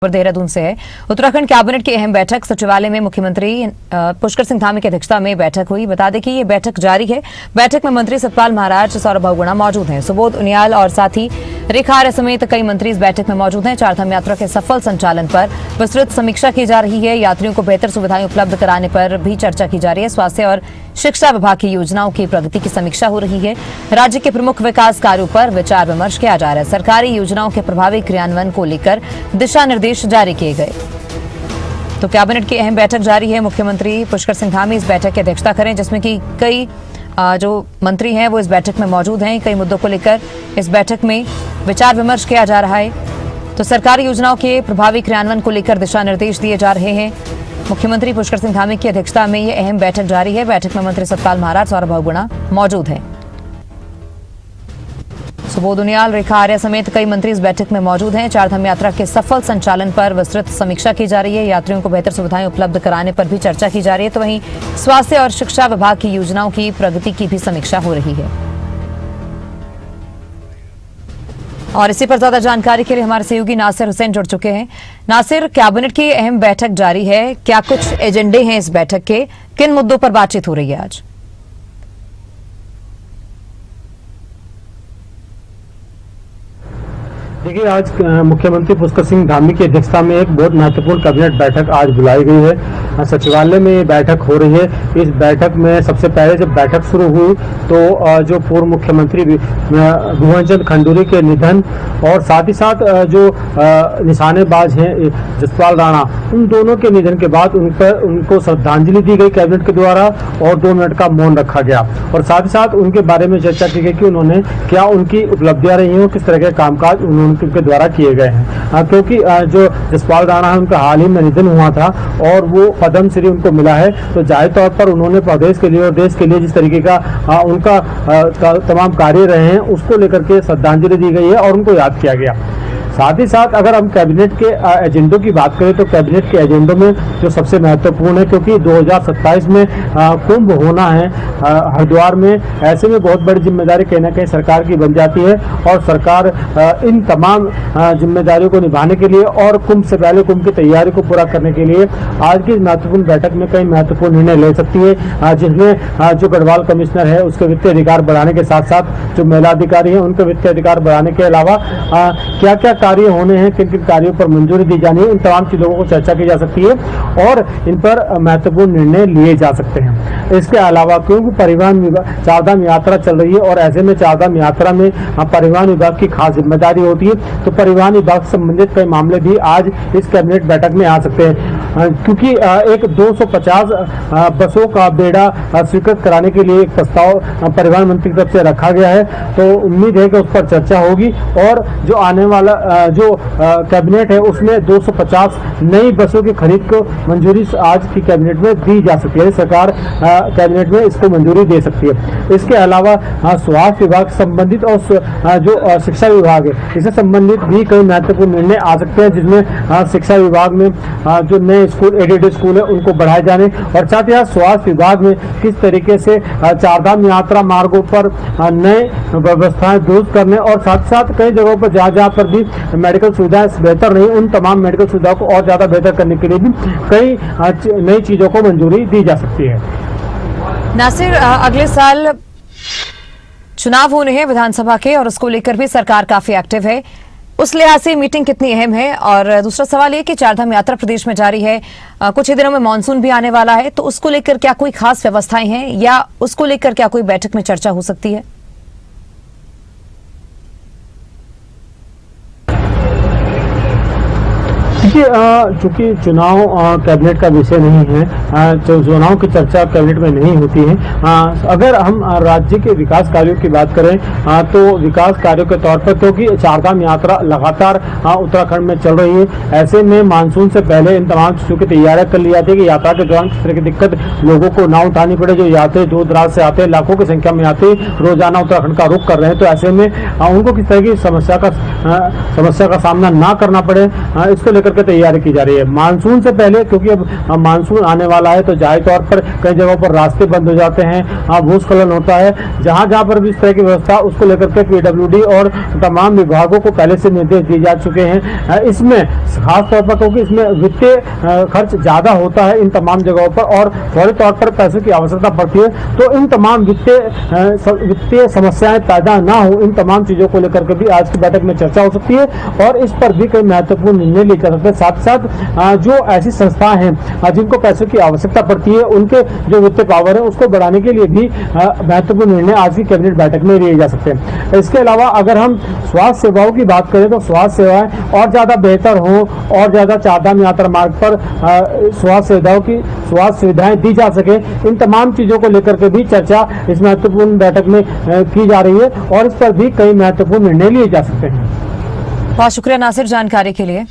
देहरादून से है। उत्तराखंड कैबिनेट की अहम बैठक सचिवालय में मुख्यमंत्री पुष्कर सिंह धामी की अध्यक्षता में बैठक हुई। बता दें कि ये बैठक जारी है। बैठक में मंत्री सतपाल महाराज, सौरभ बहुगुणा मौजूद हैं। सुबोध उनियाल और साथ ही रेखा आर्य समेत कई मंत्री इस बैठक में मौजूद हैं। चारधाम यात्रा के सफल संचालन पर विस्तृत समीक्षा की जा रही है। यात्रियों को बेहतर सुविधाएं उपलब्ध कराने पर भी चर्चा की जा रही है। स्वास्थ्य और शिक्षा विभाग की योजनाओं की प्रगति की समीक्षा हो रही है। राज्य के प्रमुख विकास कार्यों पर विचार विमर्श किया जा रहा है। सरकारी योजनाओं के प्रभावी क्रियान्वयन को लेकर दिशा निर्देश जारी किए गए। तो कैबिनेट की अहम बैठक जारी है। मुख्यमंत्री पुष्कर सिंह धामी इस बैठक की अध्यक्षता करें, जिसमें कि कई जो मंत्री हैं वो इस बैठक में मौजूद हैं। कई मुद्दों को लेकर इस बैठक में विचार विमर्श किया जा रहा है। तो सरकारी योजनाओं के प्रभावी क्रियान्वयन को लेकर दिशा निर्देश दिए जा रहे हैं। मुख्यमंत्री पुष्कर सिंह धामी की अध्यक्षता में ये अहम बैठक जारी है। बैठक में मंत्री सतपाल महाराज, सौरभ बहुगुणा मौजूद हैं। सुबोध उनियाल, रेखा आर्य समेत कई मंत्री इस बैठक में मौजूद हैं। चारधाम यात्रा के सफल संचालन पर विस्तृत समीक्षा की जा रही है। यात्रियों को बेहतर सुविधाएं उपलब्ध कराने पर भी चर्चा की जा रही है। तो वहीं स्वास्थ्य और शिक्षा विभाग की योजनाओं की प्रगति की भी समीक्षा हो रही है। और इसी पर ज्यादा जानकारी के लिए हमारे सहयोगी नासिर हुसैन जुड़ चुके हैं। नासिर, कैबिनेट की अहम बैठक जारी है, क्या कुछ एजेंडे हैं इस बैठक के, किन मुद्दों पर बातचीत हो रही है आज? देखिए, आज मुख्यमंत्री पुष्कर सिंह धामी की अध्यक्षता में एक बहुत महत्वपूर्ण कैबिनेट बैठक आज बुलाई गई है। सचिवालय में ये बैठक हो रही है। इस बैठक में सबसे पहले जब बैठक शुरू हुई तो जो पूर्व मुख्यमंत्री भुवन चंद खंडूरी के निधन और साथ ही साथ जो निशानेबाज हैं जसपाल राणा, उन दोनों के निधन के बाद उनको श्रद्धांजलि दी गई कैबिनेट के द्वारा और 2 मिनट का मौन रखा गया। और साथ ही साथ उनके बारे में चर्चा की गई कि उन्होंने क्या उनकी उपलब्धियां रही हैं, किस तरह के कामकाज उन्होंने के द्वारा किए गए हैं। क्योंकि जो जसपाल राणा है उनका हाल ही में निधन हुआ था और वो पद्म श्री उनको मिला है, तो जाहिर तौर पर उन्होंने प्रदेश के लिए और देश के लिए जिस तरीके का उनका तमाम कार्य रहे हैं उसको लेकर के श्रद्धांजलि दी गई है और उनको याद किया गया। साथ ही साथ अगर हम कैबिनेट के एजेंडों की बात करें तो कैबिनेट के एजेंडों में जो सबसे महत्वपूर्ण है, क्योंकि 2027 में कुंभ होना है हरिद्वार में, ऐसे में बहुत बड़ी जिम्मेदारी कहीं ना कहीं सरकार की बन जाती है और सरकार इन तमाम जिम्मेदारियों को निभाने के लिए और कुंभ से पहले कुंभ की तैयारी को पूरा करने के लिए आज की महत्वपूर्ण बैठक में कई महत्वपूर्ण निर्णय ले सकती है, जिसमें जो गढ़वाल कमिश्नर है उसके वित्तीय अधिकार बढ़ाने के साथ साथ जो महिला अधिकारी है उनके वित्तीय अधिकार बढ़ाने के अलावा क्या क्या कार्य होने हैं, किन किन कार्यों पर मंजूरी दी जानी है, इन तमाम चीजों को चर्चा की जा सकती है और इन पर महत्वपूर्ण निर्णय लिए जा सकते हैं। इसके अलावा क्योंकि परिवहन विभाग चारधाम यात्रा चल रही है और ऐसे में चारधाम यात्रा में परिवहन विभाग की खास जिम्मेदारी होती है, तो परिवहन विभाग से संबंधित कई मामले भी आज इस कैबिनेट बैठक में आ सकते हैं। क्योंकि एक 250 बसों का बेड़ा स्वीकृत कराने के लिए एक प्रस्ताव परिवहन मंत्री की तरफ से रखा गया है, तो उम्मीद है कि उस पर चर्चा होगी और जो आने वाला जो कैबिनेट है उसमें 250 नई बसों की खरीद को मंजूरी आज की कैबिनेट में दी जा सकती है। सरकार कैबिनेट में इसको मंजूरी दे सकती है। इसके अलावा स्वास्थ्य विभाग संबंधित और जो शिक्षा विभाग है इससे संबंधित भी कई महत्वपूर्ण निर्णय आ सकते हैं, जिसमें शिक्षा विभाग में जो नए स्कूल एडेड स्कूल है उनको बढ़ाए जाने और साथ ही स्वास्थ्य विभाग में किस तरीके से चारधाम यात्रा मार्गों पर नए व्यवस्थाएं दुरुस्त करने और साथ साथ कई जगहों पर जहाँ पर भी मेडिकल सुविधाएं बेहतर नहीं, उन तमाम मेडिकल सुविधाओं को और ज्यादा बेहतर करने के लिए भी कई नई चीजों को मंजूरी दी जा सकती है। नासिर, अगले साल चुनाव होने हैं विधानसभा के और उसको लेकर भी सरकार काफी एक्टिव है, उस लिहाज से मीटिंग कितनी अहम है? और दूसरा सवाल ये कि चारधाम यात्रा प्रदेश में जारी है, कुछ ही दिनों में मानसून भी आने वाला है, तो उसको लेकर क्या कोई खास व्यवस्थाएं हैं या उसको लेकर क्या कोई बैठक में चर्चा हो सकती है? देखिए, चूंकि चुनाव कैबिनेट का विषय नहीं है, चुनाव की चर्चा कैबिनेट में नहीं होती है। अगर हम राज्य के विकास कार्यों की बात करें तो विकास कार्यों के तौर पर, क्योंकि चारधाम यात्रा लगातार उत्तराखंड में चल रही है, ऐसे में मानसून से पहले इन तमाम चीजों की तैयारियां कर ली जाती है कि यात्रा के दौरान किस तरह की दिक्कत लोगों को ना उठानी पड़े। जो यात्री दूर दराज से आते हैं, लाखों की संख्या में आते रोजाना उत्तराखंड का रुख कर रहे हैं, तो ऐसे में उनको किस तरह की समस्या का सामना ना करना पड़े, इसको लेकर के तैयारी की जा रही है। मानसून से पहले, क्योंकि अब मानसून आने वाला वाला है, तो जाहिर तौर पर कई जगहों पर रास्ते बंद हो जाते हैं, भूस्खलन होता है। जहां जहां पर भी इस तरह की व्यवस्था, उसको लेकर के पीडब्ल्यूडी और तमाम विभागों को पहले से निर्देश दिए जा चुके हैं। इसमें खास तौर पर क्योंकि इसमें वित्तीय खर्च ज्यादा होता है इन तमाम जगहों पर और फौरी तौर पर पैसों की आवश्यकता पड़ती है, तो इन तमाम वित्तीय समस्याएं पैदा ना हो, इन तमाम चीजों को लेकर के भी आज की बैठक में चर्चा हो सकती है और इस पर भी कई महत्वपूर्ण निर्णय लिए जा सकते हैं। साथ साथ जो ऐसी संस्थाएं हैं जिनको पैसों की आवश्यकता पड़ती है, उनके जो वित्तीय पावर है उसको बढ़ाने के लिए भी महत्वपूर्ण निर्णय आज की कैबिनेट बैठक में लिए जा सकते हैं। इसके अलावा अगर हम स्वास्थ्य सेवाओं की बात करें तो स्वास्थ्य सेवाएं और ज्यादा बेहतर हो और ज्यादा चारधाम यात्रा मार्ग पर स्वास्थ्य सुविधाएं दी जा सके, इन तमाम चीजों को लेकर के भी चर्चा इस महत्वपूर्ण बैठक में की जा रही है और इस पर भी कई महत्वपूर्ण निर्णय लिए जा सकते हैं। बहुत शुक्रिया नासिर जानकारी के लिए।